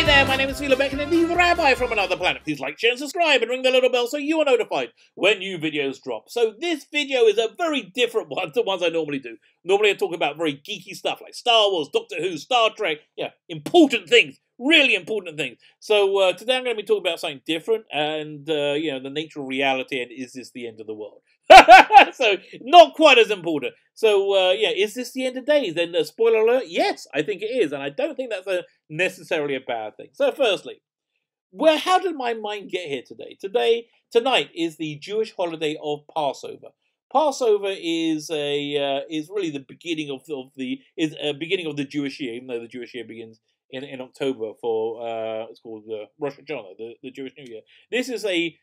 Hi there, my name is Peter and the Rabbi from another planet. Please like, share and subscribe and ring the little bell so you are notified when new videos drop. So this video is a very different one to the ones I normally do. Normally I talk about very geeky stuff like Star Wars, Doctor Who, Star Trek, important things, really important things. So today I'm going to be talking about something different and, the nature of reality and is this the end of the world? So, not quite as important. So, is this the end of days? And spoiler alert, yes, I think it is. And I don't think that's necessarily a bad thing. So, firstly, how did my mind get here today? Tonight is the Jewish holiday of Passover. Passover is really the beginning of the Jewish year, even though the Jewish year begins in October for it's called Rosh Hashanah, the Jewish New Year. This is a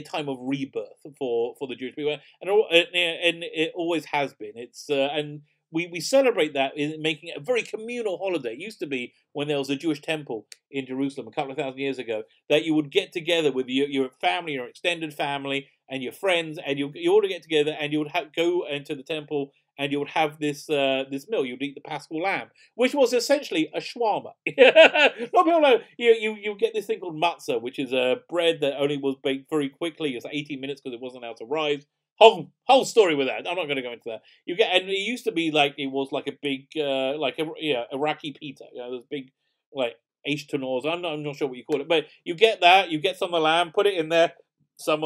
time of rebirth for the Jewish people, and it always has been. And we celebrate that in making it a very communal holiday. It used to be when there was a Jewish temple in Jerusalem a couple of thousand years ago that you would get together with your family, your extended family, and your friends, and you all get together and you would go into the temple. And you would have this meal. You'd eat the Paschal lamb, which was essentially a shawarma. A lot of people know you get this thing called matzah, which is a bread that only was baked very quickly. It's like 18 minutes because it wasn't allowed to rise. Whole story with that. I'm not going to go into that. And it used to be like it was like a big Iraqi pita. Those big like ashtenors. I'm not sure what you call it, but you get that. You get some of the lamb, put it in there. Some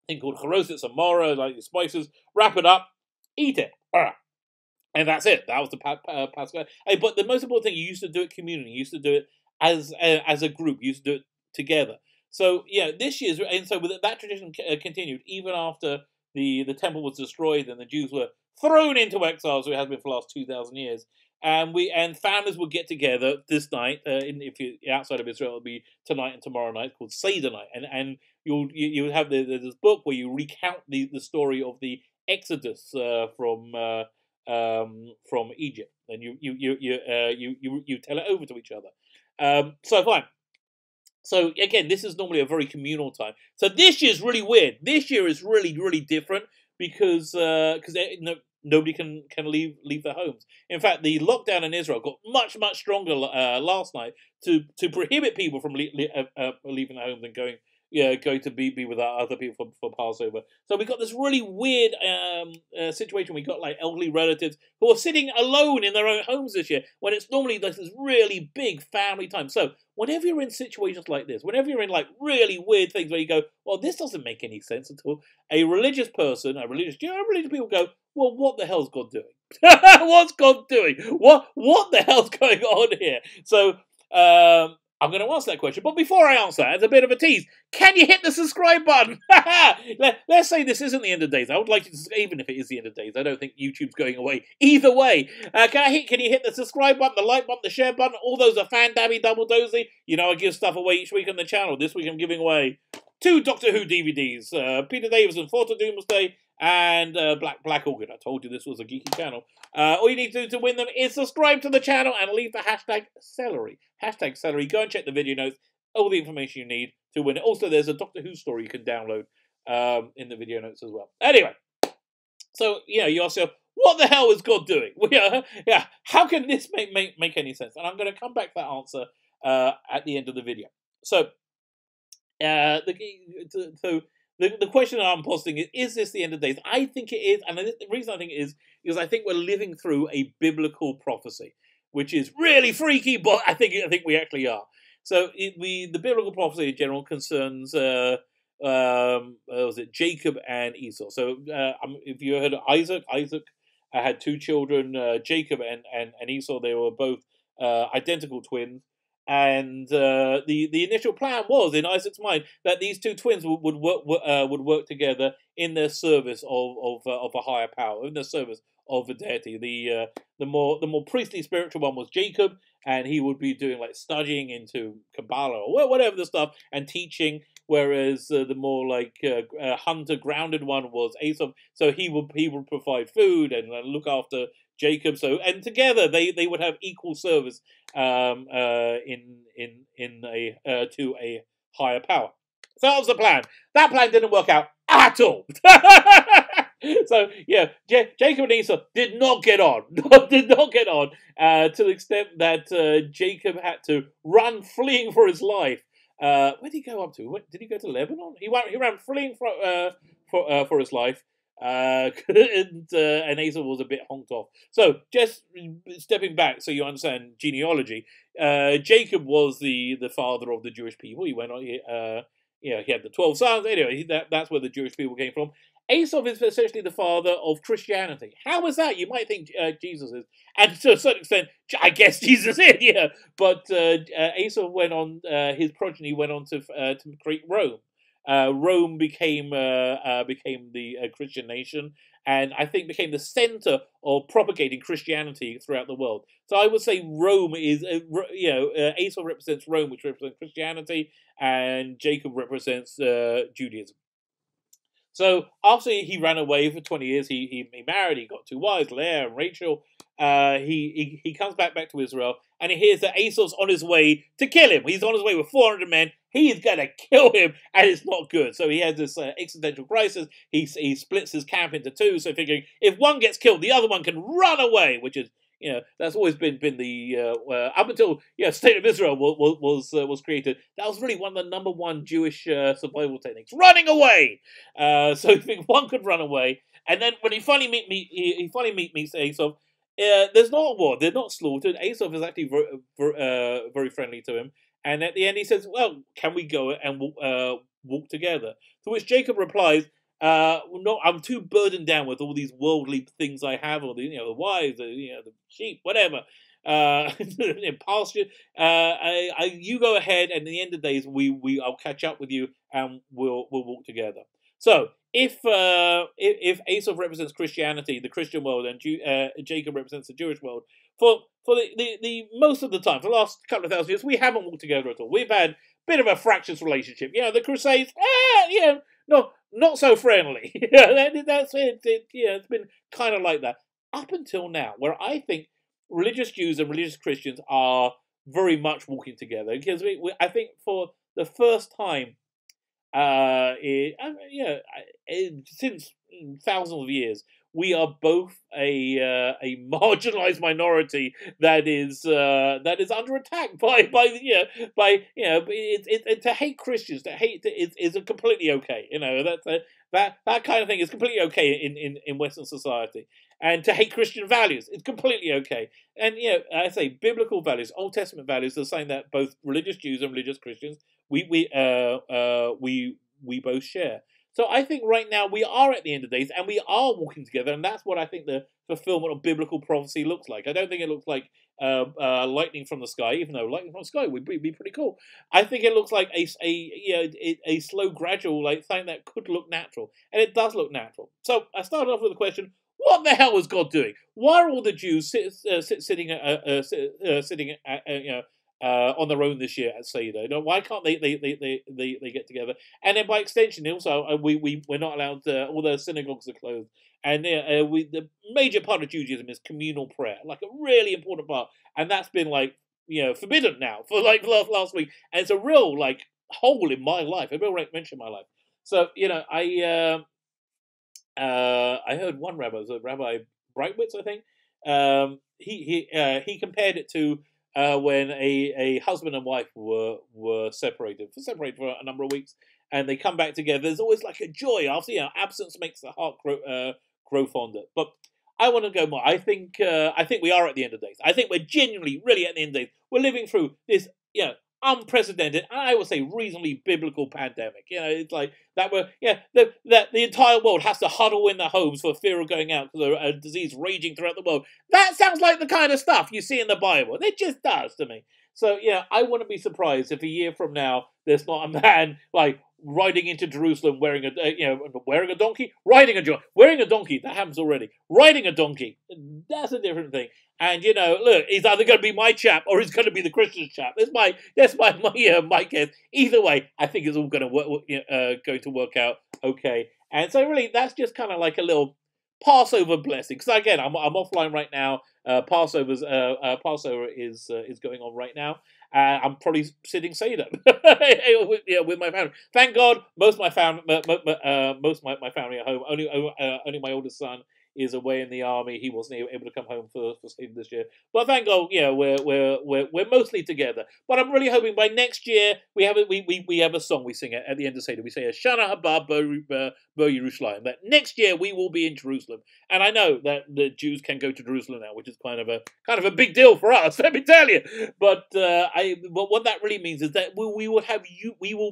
thing called charoset, some mora, like the spices. Wrap it up. Eat it. And that's it. That was the Pascal. But the most important thing, you used to do it communally. You used to do it as a group. You used to do it together. So, this year's... And so that tradition continued even after the temple was destroyed and the Jews were thrown into exile, so it has been for the last 2,000 years. And families would get together this night. If you're outside of Israel, it'll be tonight and tomorrow night. It's called Seder night. And you'll have this book where you recount the story of the Exodus from Egypt, and you tell it over to each other. So fine. So again, this is normally a very communal time. So this year's really weird. This year is really different because nobody can leave their homes. In fact, the lockdown in Israel got much stronger last night to prohibit people from leaving their homes and going to be with our other people for Passover. So we got this really weird situation. We got like elderly relatives who are sitting alone in their own homes this year when it's normally this really big family time. So whenever you're in situations like this, whenever you're in like really weird things where you go, well, this doesn't make any sense at all. A religious person, religious people go, well, what the hell's God doing? What's God doing? What the hell's going on here? So, I'm going to answer that question, but before I answer that, as a bit of a tease, can you hit the subscribe button? Let's say this isn't the end of days. I would like you to, even if it is the end of days, I don't think YouTube's going away. Either way, can you hit the subscribe button, the like button, the share button? All those are fan-dabby, double-dozy. I give stuff away each week on the channel. This week I'm giving away 2 Doctor Who DVDs, Peter Davison, Doomsday, and Black Orchid. I told you this was a geeky channel. All you need to do to win them is subscribe to the channel and leave the hashtag celery. Hashtag celery. Go and check the video notes. All the information you need to win it. Also, there's a Doctor Who story you can download in the video notes as well. Anyway, so you ask yourself, what the hell is God doing? How can this make any sense? And I'm going to come back to that answer at the end of the video. So, the question I'm posting is this the end of days? I think it is, and the reason I think it is because I think we're living through a biblical prophecy, which is really freaky, but I think we actually are. So the biblical prophecy in general concerns was it Jacob and Esau? So if you heard of Isaac had 2 children, Jacob and Esau. They were both identical twins. And the initial plan was in Isaac's mind that these 2 twins would work together in their service of a higher power, in their service of a deity. The more priestly spiritual one was Jacob, and he would be doing like studying into Kabbalah or whatever the stuff and teaching. Whereas the more like hunter grounded one was Esau. So he would provide food and look after Jacob. So and together they would have equal service to a higher power. So that was the plan. That plan didn't work out at all. So yeah, Jacob and Esau did not get on, did not get on, to the extent that Jacob had to run, fleeing for his life. Where did he go up to? Did he go to Lebanon? He ran fleeing for his life. And Esau was a bit honked off. So just stepping back, so you understand genealogy. Jacob was the father of the Jewish people. He went on. He had the 12 sons. Anyway, that's where the Jewish people came from. Esau is essentially the father of Christianity. How is that? You might think Jesus is, and to a certain extent, I guess Jesus is. Yeah, but Esau went on. His progeny went on to create Rome. Rome became the Christian nation, and I think became the center of propagating Christianity throughout the world. So I would say Rome is, Esau represents Rome, which represents Christianity, and Jacob represents Judaism. So after he ran away for 20 years, he married, he got 2 wives, Leah and Rachel. He comes back to Israel, and he hears that Esau's on his way to kill him. He's on his way with 400 men. He's going to kill him, and it's not good. So he has this existential crisis. He splits his camp into 2, so figuring if one gets killed, the other one can run away, which is, that's always been the up until State of Israel was created. That was really one of the number 1 Jewish survival techniques: running away. So you think one could run away, and then when he finally meets Esau, there's not a war. They're not slaughtered. Esau is actually very friendly to him, and at the end he says, "Well, can we go and walk together?" To which Jacob replies, "No, I'm too burdened down with all these worldly things I have, or the wives, the sheep, whatever, pasture. You go ahead, and at the end of the days, I'll catch up with you, and we'll walk together." So if Esau represents Christianity, the Christian world, and Jacob represents the Jewish world, for the most of the time, for the last couple of thousand years, we haven't walked together at all. We've had a bit of a fractious relationship. The Crusades, not so friendly. That's it. It's been kind of like that up until now, where I think religious Jews and religious Christians are very much walking together, because I think for the first time, since thousands of years, we are both a marginalized minority that is under attack to hate Christians, is completely okay. That kind of thing is completely okay in Western society, and to hate Christian values is completely okay. And I say biblical values, Old Testament values, are saying that both religious Jews and religious Christians we both share. So I think right now we are at the end of days, and we are walking together, and that's what I think the fulfillment of biblical prophecy looks like. I don't think it looks like lightning from the sky, even though lightning from the sky would be pretty cool. I think it looks like a slow, gradual, like something that could look natural, and it does look natural. So I started off with the question: what the hell is God doing? Why are all the Jews sitting on their own this year at Seder? Why can't they get together? And then by extension, also we're not allowed. All the synagogues are closed, and the major part of Judaism is communal prayer, like a really important part, and that's been forbidden now for last week, and it's a real hole in my life, a real mention in my life. So I heard one rabbi, was Rabbi Breitwitz, I think. He compared it to when a husband and wife were separated for a number of weeks, and they come back together. There's always a joy after. Absence makes the heart grow fonder. But I want to go more. I think we are at the end of days. I think we're genuinely, really at the end of days. We're living through this, unprecedented, and I would say reasonably biblical pandemic. It's like that that the entire world has to huddle in their homes for fear of going out because of a disease raging throughout the world. That sounds like the kind of stuff you see in the Bible. It just does to me. So I wouldn't be surprised if a year from now there's not a man riding into Jerusalem wearing a donkey, wearing a donkey. That happens already. Riding a donkey, that's a different thing. And look, he's either going to be my chap or he's going to be the Christian chap. That's my guess. Either way, I think it's all going to work out okay. And so really, that's just kind of like a little Passover blessing. Because again, I'm offline right now. Passover is going on right now. I'm probably sitting Seder with my family. Thank God, most of my family are home. Only my oldest son is away in the army. He wasn't able to come home for Seder this year. But thank God, we're mostly together. But I'm really hoping by next year we have a song we sing at the end of Seder. We say Shana Haba Bo Yerushalayim. That next year we will be in Jerusalem. And I know that the Jews can go to Jerusalem now, which is kind of a big deal for us. Let me tell you. But what that really means is that we will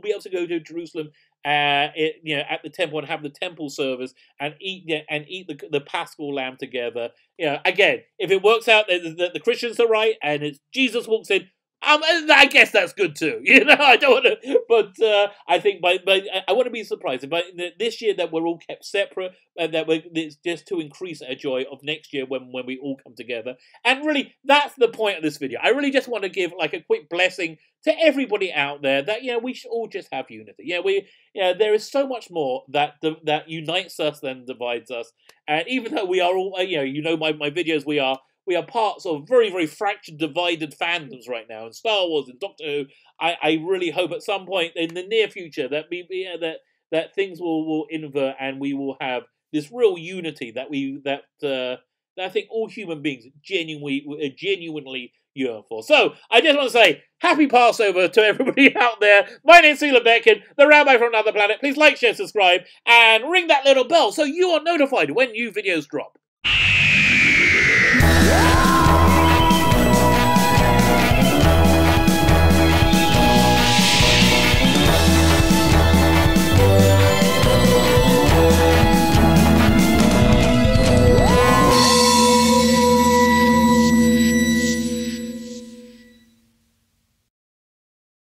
be able to go to Jerusalem at the temple and have the temple service and eat the Paschal lamb together. Again, if it works out that the Christians are right and Jesus walks in, I guess that's good too. I don't want to, but I think I want to be surprised if this year that we're all kept separate, and that it's just to increase our joy of next year when we all come together. And really, that's the point of this video. I really just want to give like a quick blessing to everybody out there that we should all just have unity. There is so much more that unites us than divides us. And even though we are all, my videos, we are parts of very, very fractured, divided fandoms right now, in Star Wars and Doctor Who. I really hope at some point in the near future that that things will invert and we will have this real unity that I think all human beings genuinely yearn for. So I just want to say happy Passover to everybody out there. My name's Sila Beckin, the Rabbi from another planet. Please like, share, subscribe, and ring that little bell so you are notified when new videos drop. Yeah!